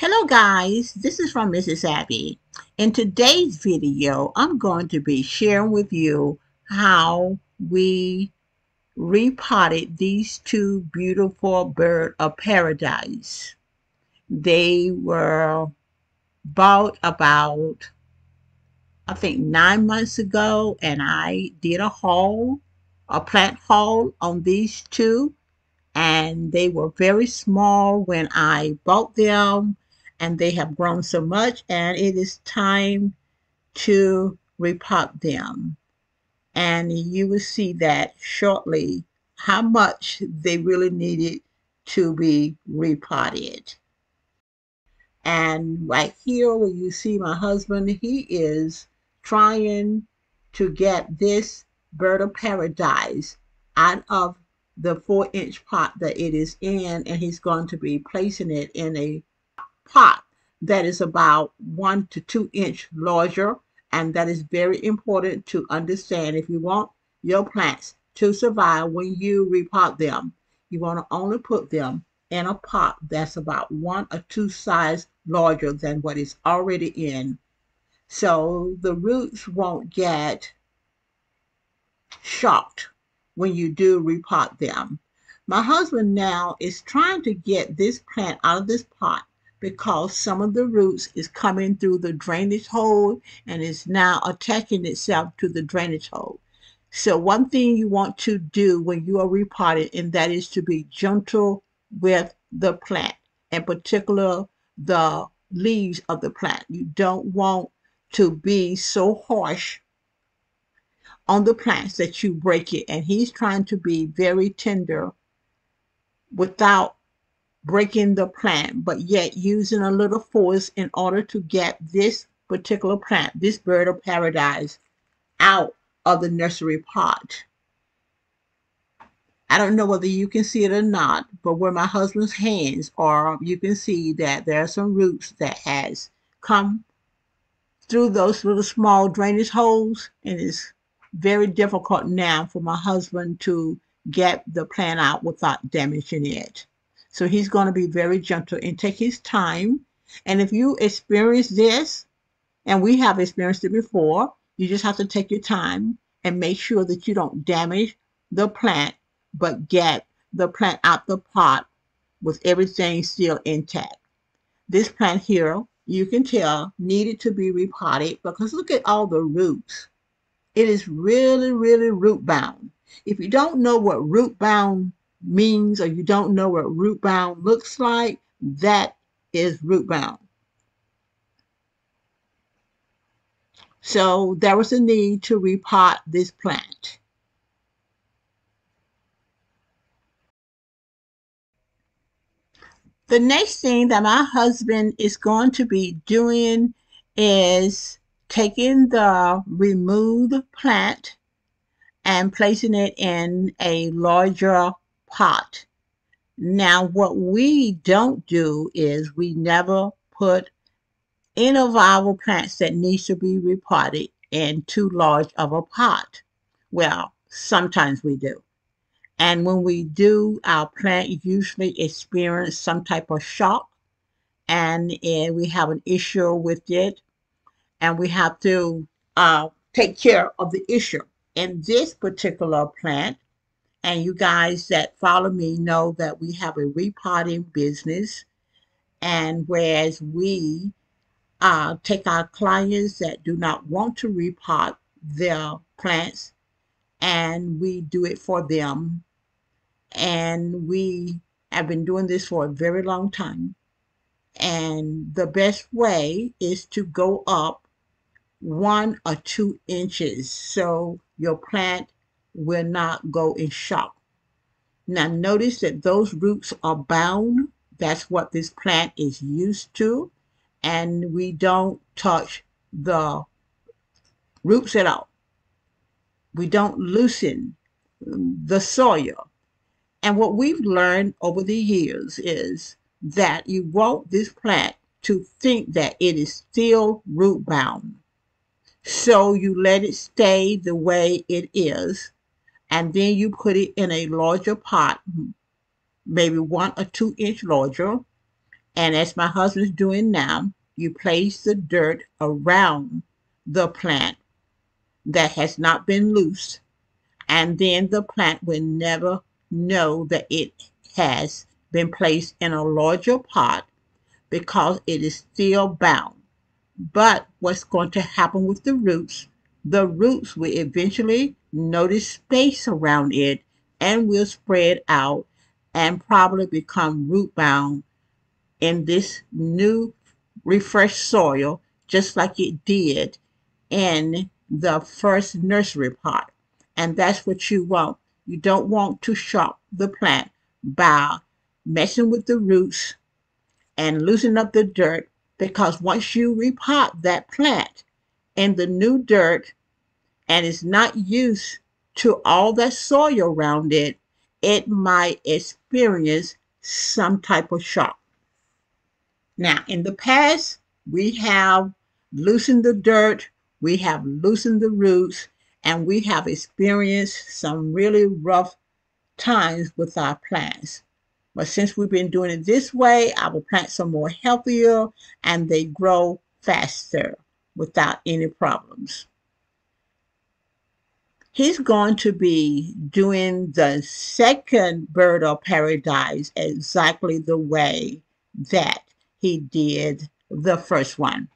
Hello guys, this is from Mrs. Abby. In today's video, I'm going to be sharing with you how we repotted these two beautiful bird of paradise. They were bought about, I think 9 months ago, and I did a plant haul on these two, and they were very small when I bought them, and they have grown so much, and it is time to repot them. And you will see that shortly how much they really needed to be repotted. And right here where you see my husband, he is trying to get this bird of paradise out of the 4-inch pot that it is in, and he's going to be placing it in a pot that is about 1 to 2 inch larger. And that is very important to understand. If you want your plants to survive when you repot them, you want to only put them in a pot that's about 1 or 2 size larger than what is already in, so the roots won't get shocked when you do repot them. My husband now is trying to get this plant out of this pot because some of the roots is coming through the drainage hole and is now attaching itself to the drainage hole. So one thing you want to do when you are repotting, and that is to be gentle with the plant, in particular the leaves of the plant. You don't want to be so harsh on the plants that you break it. And he's trying to be very tender without breaking the plant, but yet using a little force in order to get this particular plant, this bird of paradise, out of the nursery pot. I don't know whether you can see it or not, but where my husband's hands are, you can see that there are some roots that has come through those little small drainage holes, and it's very difficult now for my husband to get the plant out without damaging it. So he's going to be very gentle and take his time. And if you experience this, and we have experienced it before, you just have to take your time and make sure that you don't damage the plant, but get the plant out the pot with everything still intact. This plant here, you can tell, needed to be repotted because look at all the roots. It is really, really root bound. If you don't know what root bound means, or you don't know what root bound looks like, that is root bound. So there was a need to repot this plant. The next thing that my husband is going to be doing is taking the removed plant and placing it in a larger pot. Now, what we don't do is we never put any of our plants that needs to be repotted in too large of a pot. Well, sometimes we do. And when we do, our plant usually experience some type of shock, and we have an issue with it, and we have to take care of the issue. In this particular plant, and you guys that follow me know that we have a repotting business, and whereas we take our clients that do not want to repot their plants, and we do it for them. And we have been doing this for a very long time. And the best way is to go up 1 or 2 inches so your plant will not go in shock. Now notice that those roots are bound. That's what this plant is used to. And we don't touch the roots at all. We don't loosen the soil. And what we've learned over the years is that you want this plant to think that it is still root bound. So you let it stay the way it is, and then you put it in a larger pot, maybe 1 or 2 inch larger, And as my husband's doing now, you place the dirt around the plant that has not been loosed, and then the plant will never know that it has been placed in a larger pot because it is still bound. But what's going to happen with the roots? The roots will eventually notice space around it and will spread out and probably become root bound in this new refreshed soil, just like it did in the first nursery pot. And that's what you want. You don't want to shock the plant by messing with the roots and loosen up the dirt, because once you repot that plant in the new dirt and it's not used to all that soil around it, it might experience some type of shock. Now, in the past, we have loosened the dirt, we have loosened the roots, and we have experienced some really rough times with our plants. But since we've been doing it this way, our plants are more healthier and they grow faster without any problems. He's going to be doing the second bird of paradise exactly the way that he did the first one.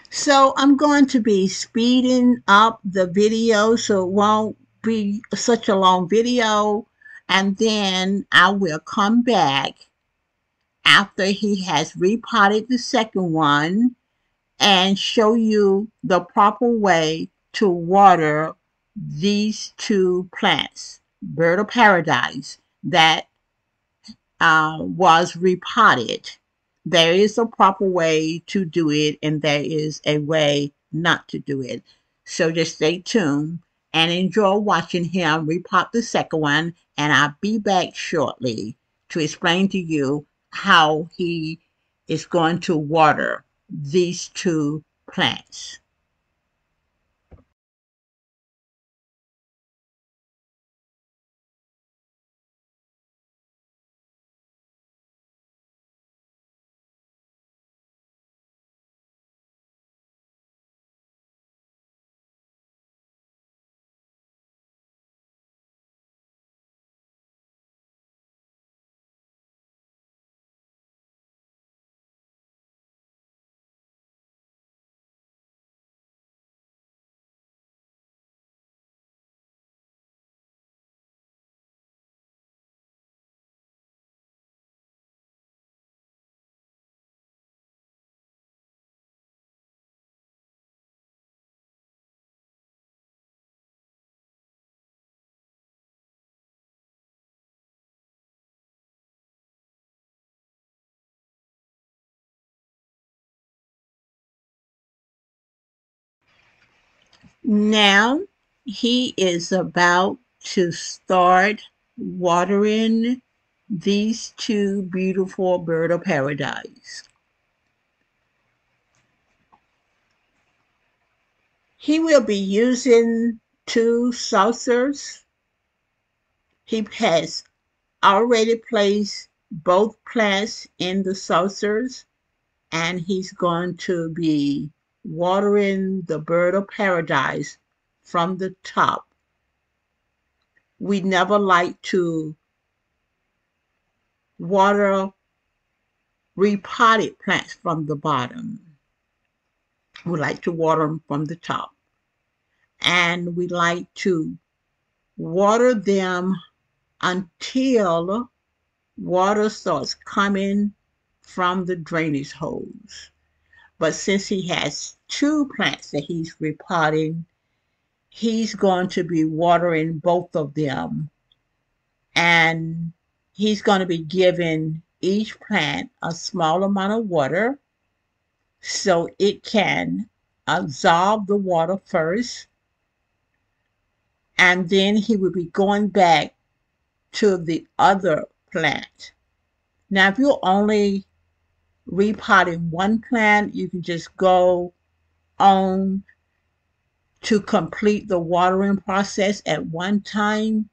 So I'm going to be speeding up the video so it won't be such a long video, and then I will come back after he has repotted the second one and show you the proper way to water these two plants, bird of paradise, that was repotted. There is a proper way to do it, and there is a way not to do it. So just stay tuned and enjoy watching him repot the second one, and I'll be back shortly to explain to you how he is going to water these two plants. Now he is about to start watering these two beautiful bird of paradise. He will be using two saucers. He has already placed both plants in the saucers, and he's going to be watering the bird of paradise from the top. We never like to water repotted plants from the bottom. We like to water them from the top. And we like to water them until water starts coming from the drainage hose. But since he has two plants that he's repotting, he's going to be watering both of them. And he's going to be giving each plant a small amount of water so it can absorb the water first. And then he will be going back to the other plant. Now, if you're only repotting one plant, you can just go on to complete the watering process at one time.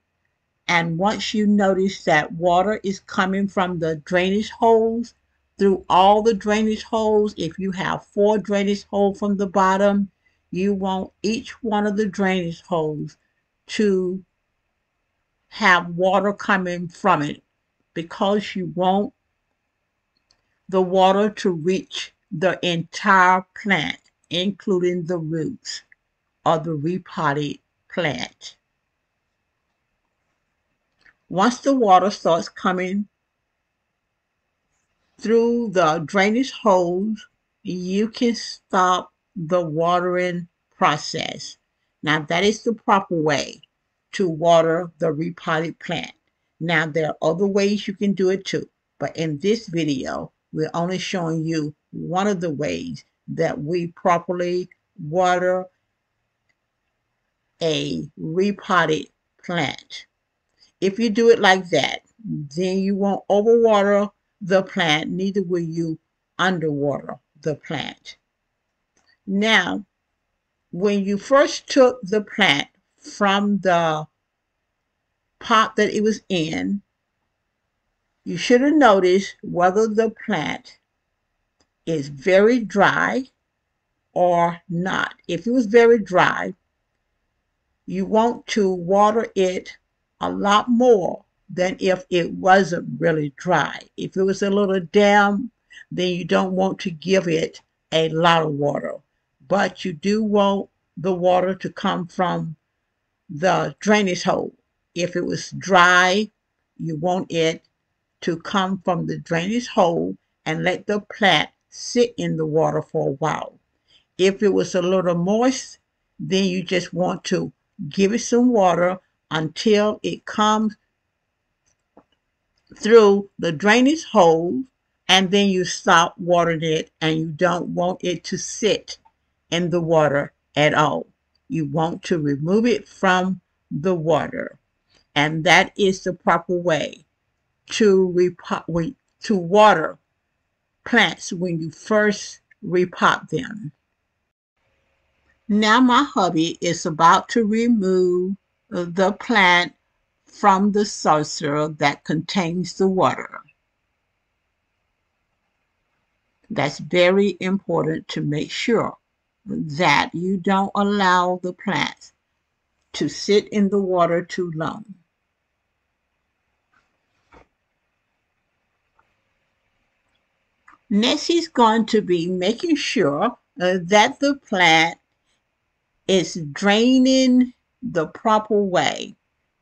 And once you notice that water is coming from the drainage holes, through all the drainage holes, if you have 4 drainage holes from the bottom, you want each one of the drainage holes to have water coming from it, because you want the water to reach the entire plant, including the roots of the repotted plant. Once the water starts coming through the drainage holes, you can stop the watering process. Now, that is the proper way to water the repotted plant. Now, there are other ways you can do it too, but in this video, we're only showing you one of the ways that we properly water a repotted plant. If you do it like that, then you won't overwater the plant, neither will you underwater the plant. Now, when you first took the plant from the pot that it was in, you should have noticed whether the plant is very dry or not. If it was very dry, you want to water it a lot more than if it wasn't really dry. If it was a little damp, then you don't want to give it a lot of water. But you do want the water to come from the drainage hole. If it was dry, you want it to come from the drainage hole and let the plant sit in the water for a while. If it was a little moist, then you just want to give it some water until it comes through the drainage hole, and then you stop watering it, and you don't want it to sit in the water at all. You want to remove it from the water, and that is the proper way to water plants when you first repot them. Now my hubby is about to remove the plant from the saucer that contains the water. That's very important to make sure that you don't allow the plants to sit in the water too long. Next, he's going to be making sure that the plant is draining the proper way.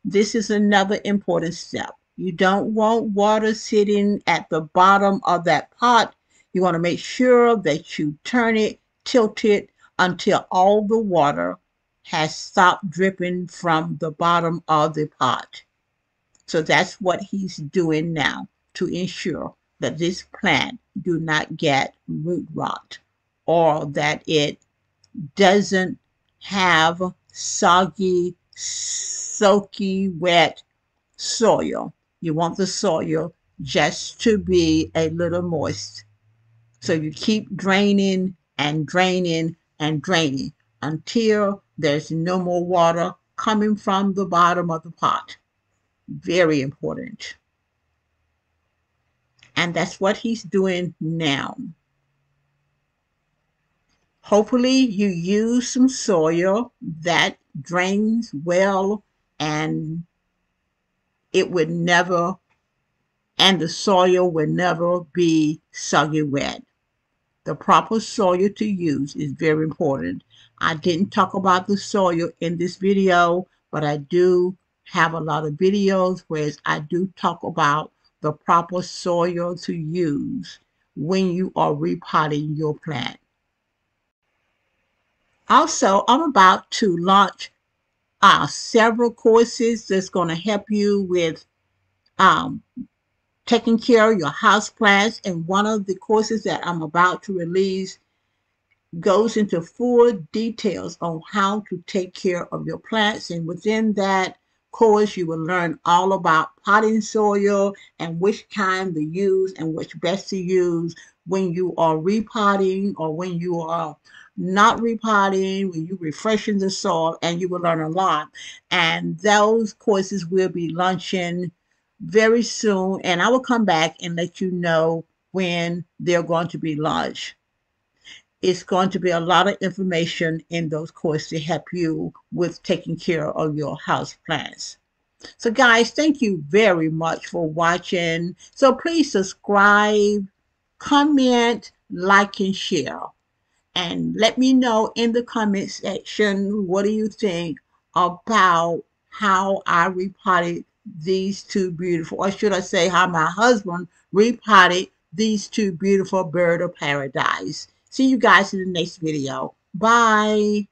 This is another important step. You don't want water sitting at the bottom of that pot. You want to make sure that you turn it, tilt it until all the water has stopped dripping from the bottom of the pot. So that's what he's doing now to ensure that this plant do not get root rot, or that it doesn't have soggy, soaky, wet soil. You want the soil just to be a little moist. So you keep draining and draining and draining until there's no more water coming from the bottom of the pot. Very important. And that's what he's doing now. Hopefully you use some soil that drains well, and it would never, and the soil would never be soggy wet. The proper soil to use is very important. I didn't talk about the soil in this video, but I do have a lot of videos where I do talk about the proper soil to use when you are repotting your plant. Also, I'm about to launch several courses that's going to help you with taking care of your house plants. And one of the courses that I'm about to release goes into full details on how to take care of your plants. And within that course, you will learn all about potting soil and which kind to use and which best to use when you are repotting or when you are not repotting, when you're refreshing the soil, and you will learn a lot. And those courses will be launching very soon, and I will come back and let you know when they're going to be launched. It's going to be a lot of information in those courses to help you with taking care of your house plants. So, guys, thank you very much for watching. So, please subscribe, comment, like, and share. And let me know in the comment section what do you think about how I repotted these two beautiful, or should I say how my husband repotted these two beautiful bird of paradise. See you guys in the next video. Bye.